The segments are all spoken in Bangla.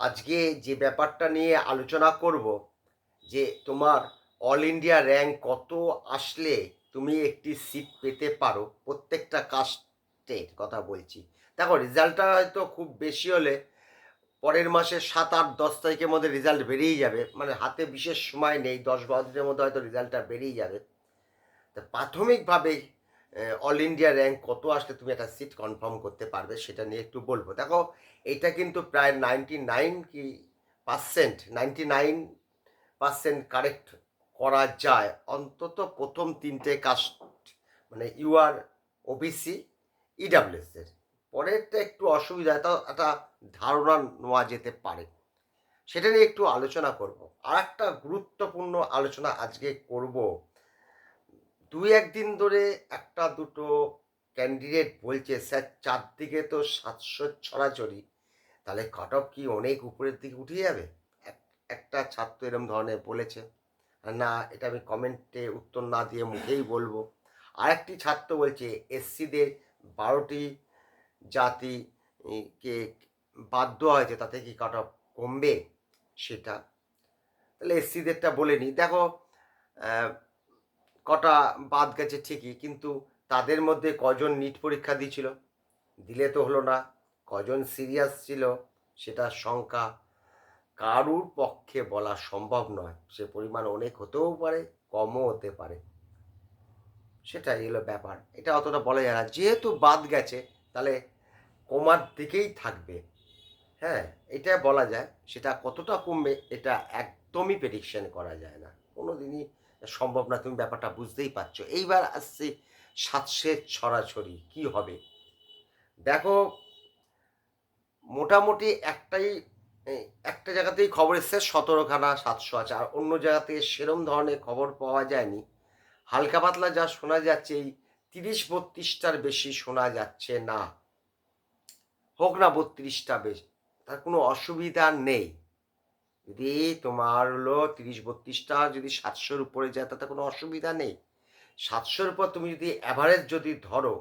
আজকে যে ব্যাপারটা নিয়ে আলোচনা করব যে তোমার অল ইন্ডিয়া র্যাঙ্ক কত আসলে তুমি একটি সিট পেতে পারো প্রত্যেকটা কাস্টের কথা বলছি। দেখো রেজাল্টটা হয়তো খুব বেশি হলে পরের মাসে ৭, ৮, ১০ তারিখের মধ্যে রেজাল্ট বেরিয়ে যাবে, মানে হাতে বিশেষ সময় নেই, ১০, ১২ দিনের মধ্যে হয়তো রেজাল্টটা বেরিয়ে যাবে। তা প্রাথমিকভাবে অল ইন্ডিয়া র্যাঙ্ক কত আসলে তুমি একটা সিট কনফার্ম করতে পারবে সেটা নিয়ে একটু বলবো। দেখো এটা কিন্তু প্রায় 99 কি পার্সেন্ট 99% কারেক্ট করা যায় অন্তত প্রথম তিনটে কাস্ট, মানে ইউআর, ওবিসি, ইডাব্লিউএস এর। পরেরটা একটু অসুবিধা, তো একটা ধারণা নেওয়া যেতে পারে, সেটা নিয়ে একটু আলোচনা করব। আর একটা গুরুত্বপূর্ণ আলোচনা আজকে করব। দুই একদিন ধরে একটা দুটো ক্যান্ডিডেট বলছে স্যার চারদিকে তো ৭০০ ছড়াছড়ি, তাহলে কাট অফ কি অনেক উপরের দিকে উঠে যাবে? একটা ছাত্র এরম ধরনের বলেছে। না, এটা আমি কমেন্টে উত্তর না দিয়ে মুখেই বলবো। আরেকটি ছাত্র বলছে এসসিদের ১২টি জাতি কে বাদ দেওয়া হয়েছে, তাতে কি কাট অফ কমবে সেটা। তাহলে এসসিদেরটা বলে নিই। দেখো কটা বাদ গেছে ঠিকই, কিন্তু তাদের মধ্যে কজন নিট পরীক্ষা দিয়েছিল? দিলে তো হলো না। কজন সিরিয়াস ছিল সেটার সংখ্যা কারুর পক্ষে বলা সম্ভব নয়। সে পরিমাণ অনেক হতেও পারে, কমও হতে পারে। সেটাই হলো ব্যাপার। এটা অতটা বলা যায় না। যেহেতু বাদ গেছে তাহলে কমার দিকেই থাকবে। হ্যাঁ, এটা বলা যায়। সেটা কতটা কমবে এটা একদমই প্রেডিকশন করা যায় না। কোনোদিনই সম্ভব না, তুমি ব্যাপারটা বুঝতেই পারছো। এইবার আসছি সাতশের ছড়াছড়ি কী হবে? দেখো মোটামুটি একটা জায়গাতেই খবর এসছে ১৭খানা ৭০০ আছে। আর অন্য জায়গা থেকে সেরম ধরনের খবর পাওয়া যায়নি। হালকা পাতলা যা শোনা যাচ্ছে এই ৩০-৩২টার বেশি শোনা যাচ্ছে না। হোক না ৩২টা বেশ, তার কোনো অসুবিধা নেই। যদি তোমার হলো ৩০-৩২টা যদি ৭০০-র উপরে যায় তাতে কোনো অসুবিধা নেই। ৭০০-র উপর তুমি যদি অ্যাভারেজ যদি ধরো,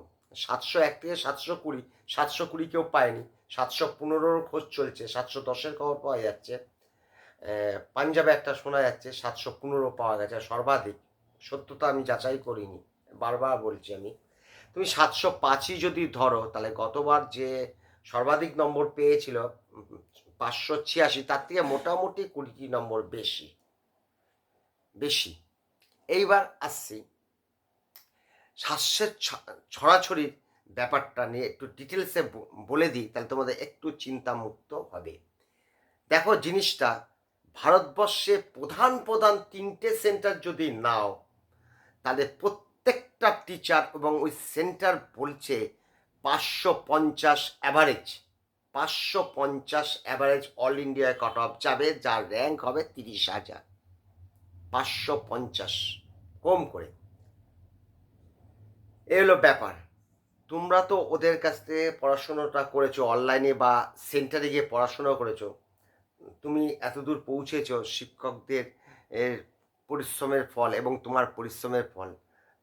৭০১ থেকে ৭২০, ৭২০ কেউ পায়নি, ৭১৫-র খোঁজ চলছে, ৭১০-এর খবর পাওয়া যাচ্ছে। পাঞ্জাবে একটা শোনা যাচ্ছে ৭১৫ পাওয়া গেছে সর্বাধিক। সত্যতা আমি যাচাই করিনি, বারবার বলছি আমি। তুমি ৭০৫ই যদি ধরো তাহলে গতবার যে সর্বাধিক নম্বর পেয়েছিল ৫৮৬, তার থেকে মোটামুটি ২০টি নম্বর বেশি বেশি। এইবার আসছি শ্বাসের ছড়াছড়ির ব্যাপারটা নিয়ে একটু ডিটেলসে বলে দিই, তাহলে তোমাদের একটু চিন্তামুক্ত হবে। দেখো জিনিসটা, ভারতবর্ষে প্রধান প্রধান তিনটে সেন্টার যদি নাও তাহলে প্রত্যেকটা টিচার এবং ওই সেন্টার বলছে ৫৫০ অ্যাভারেজ, ৫৫০ অ্যাভারেজ অল ইন্ডিয়ায় কাট অফ যাবে, যার র্যাঙ্ক হবে ৩০,০০০। ৫৫০ কম করে, এ হলো ব্যাপার। তোমরা তো ওদের কাছ থেকে পড়াশোনাটা করেছো, অনলাইনে বা সেন্টারে গিয়ে পড়াশোনা করেছো, তুমি এতদূর পৌঁছেছ, শিক্ষকদের এর পরিশ্রমের ফল এবং তোমার পরিশ্রমের ফল।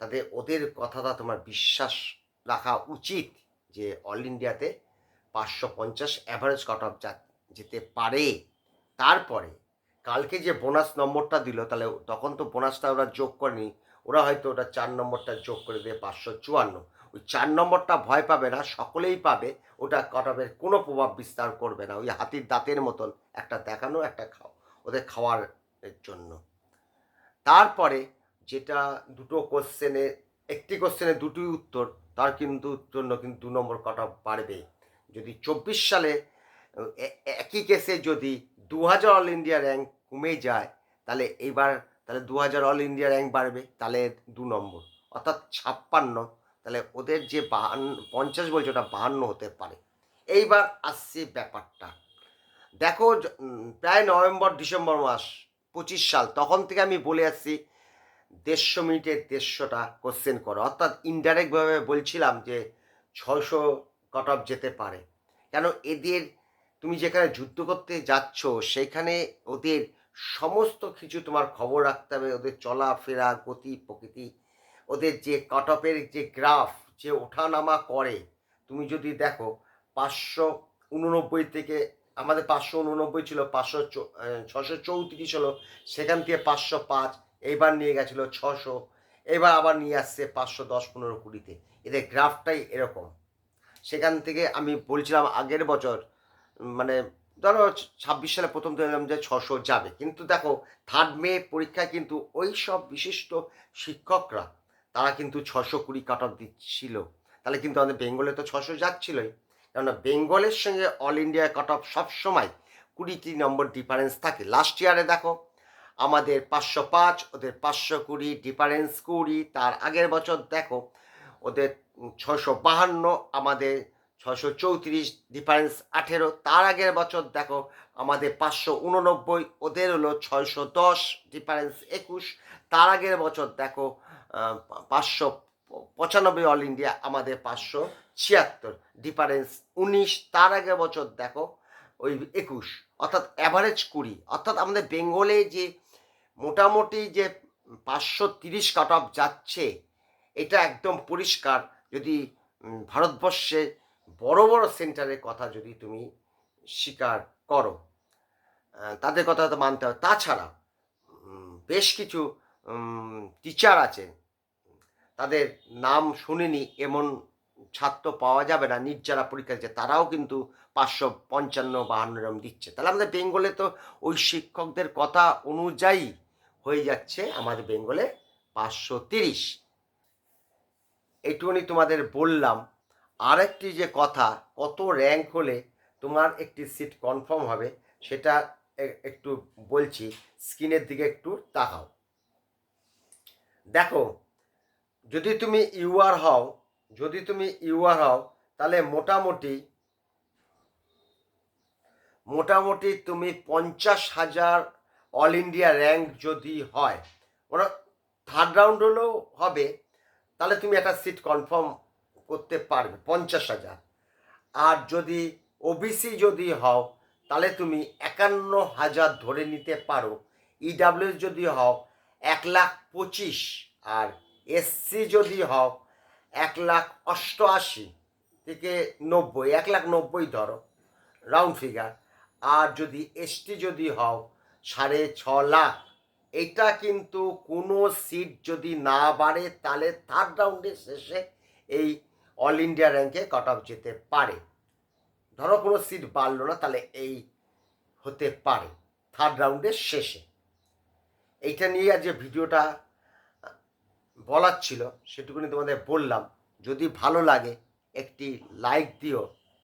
তাতে ওদের কথাটা তোমার বিশ্বাস রাখা উচিত যে অল ইন্ডিয়াতে ৫৫০ অ্যাভারেজ কাট অফ যেতে পারে। তারপরে কালকে যে বোনাস নম্বরটা দিল, তাহলে তখন তো বোনাসটা ওরা যোগ করেনি, ওরা হয়তো ওটা ৪ নম্বরটা যোগ করে দিয়ে ৫৫৪। ওই ৪ নম্বরটা ভয় পাবে না, সকলেই পাবে। ওটা কাট অফের কোনো প্রভাব বিস্তার করবে না। ওই হাতির দাঁতের মতন একটা দেখানো, একটা ওদের খাওয়ার জন্য। তারপরে যেটা দুটো কোশ্চেনে, একটি কোশ্চেনে দুটোই উত্তর, তার কিন্তু জন্য কিন্তু ২ নম্বর কাট অফ বাড়বে। যদি ২৪ সালে একই কেসে যদি ২০০০ অল ইন্ডিয়া র্যাঙ্ক কমে যায়, তাহলে এইবার তাহলে ২০০০ অল ইন্ডিয়া র্যাঙ্ক বাড়বে, তাহলে ২ নম্বর অর্থাৎ ৫৬। তাহলে ওদের যে ৫০ বলছে ওটা ৫২ হতে পারে। এইবার আসছে ব্যাপারটা। দেখো প্রায় নভেম্বর ডিসেম্বর মাস ২৫ সাল, তখন থেকে আমি বলে আসছি ১৫০ মিনিটের ১৫০টা কোশ্চেন করো, অর্থাৎ ইনডাইরেক্টভাবে বলছিলাম যে ৬০০ কাট অফ যেতে পারে। কেন এদের, তুমি যেখানে যুদ্ধ করতে যাচ্ছ সেখানে ওদের সমস্ত কিছু তোমার খবর রাখতে হবে, ওদের চলাফেরা, গতি প্রকৃতি, ওদের যে কাট অফের যে গ্রাফ যে ওঠানামা করে, তুমি যদি দেখো ৫৮৯ থেকে আমাদের 589 ছিল, 634 হলো, সেখান থেকে 505, এইবার নিয়ে গেছিল 600, এবার আবার নিয়ে আসছে 510, 15, 20-তে। এদের গ্রাফটাই এরকম। সেখান থেকে আমি বলছিলাম আগের বছর, মানে ধরো 26 সালে প্রথম দেখলাম যে 600 যাবে, কিন্তু দেখো 3rd মে পরীক্ষায় কিন্তু ওই সব বিশিষ্ট শিক্ষকরা তারা কিন্তু 620 কাট অফ দিচ্ছিল। তাহলে কিন্তু আমাদের বেঙ্গলে তো 600 যাচ্ছিলই, কেননা বেঙ্গলের সঙ্গে অল ইন্ডিয়া কাট অফ সবসময় 20টি নম্বর ডিফারেন্স থাকে। লাস্ট ইয়ারে দেখো আমাদের 505, ওদের 520, ডিফারেন্স 20। তার আগের বছর দেখো ওদের 652, আমাদের 634, ডিফারেন্স 18। তার আগের বছর দেখো আমাদের 589, ওদের হলো 610, ডিফারেন্স 21। তার আগের বছর দেখো 595 অল ইন্ডিয়া, আমাদের 576, ডিফারেন্স 19। তার আগের বছর দেখো ওই 21, অর্থাৎ অ্যাভারেজ 20। অর্থাৎ আমাদের বেঙ্গলে যে মোটামুটি যে 530 কাট অফ যাচ্ছে, এটা একদম পরিষ্কার। যদি ভারতবর্ষে বড় বড় সেন্টারের কথা যদি তুমি স্বীকার করো, তাদের কথা তো মানতে হবে। তাছাড়া বেশ কিছু টিচার আছে, তাদের নাম শুনিনি এমন ছাত্র পাওয়া যাবে না, নিট যারা পরীক্ষা দিচ্ছে তারাও কিন্তু 555, 52 এরম দিচ্ছে। তাহলে আমাদের বেঙ্গলে তো ওই শিক্ষকদের কথা অনুযায়ী হয়ে যাচ্ছে আমাদের বেঙ্গলে 530। এইটুকুনি তোমাদের বললাম। আরেকটি যে কথা, কত র্যাঙ্ক হলে তোমার একটি সিট কনফার্ম হবে, সেটা একটু বলছি। স্ক্রিনের দিকে একটু তাকাও। দেখো, যদি তুমি ইউআর হও, তাহলে মোটামুটি তুমি 50,000 অল ইন্ডিয়া র্যাঙ্ক যদি হয়, ওরা 3rd রাউন্ড হলেও হবে, তাহলে তুমি একটা সিট কনফার্ম করতে পারবে 50,000। আর যদি ওবিসি যদি হও, তাহলে তুমি 51,000 ধরে নিতে পারো। ইডাব্লিউএস যদি হও 1,25,000, আর এসসি যদি হও 1,88,000 থেকে 90, 1,90,000 ধরো, রাউন্ড ফিগার। আর যদি এসটি যদি হও 6,50,000। এটা কিন্তু কোনো সিট যদি না বাড়ে, তাহলে 3rd রাউন্ডের শেষে এই অল ইন্ডিয়া র্যাঙ্কে কাট অফ যেতে পারে। ধরো কোনো সিট বাড়লো না, তাহলে এই হতে পারে 3rd রাউন্ডের শেষে। এইটা নিয়ে যে ভিডিওটা বলার ছিল সেটুকুনি তোমাদের বললাম। যদি ভালো লাগে একটি লাইক দিও।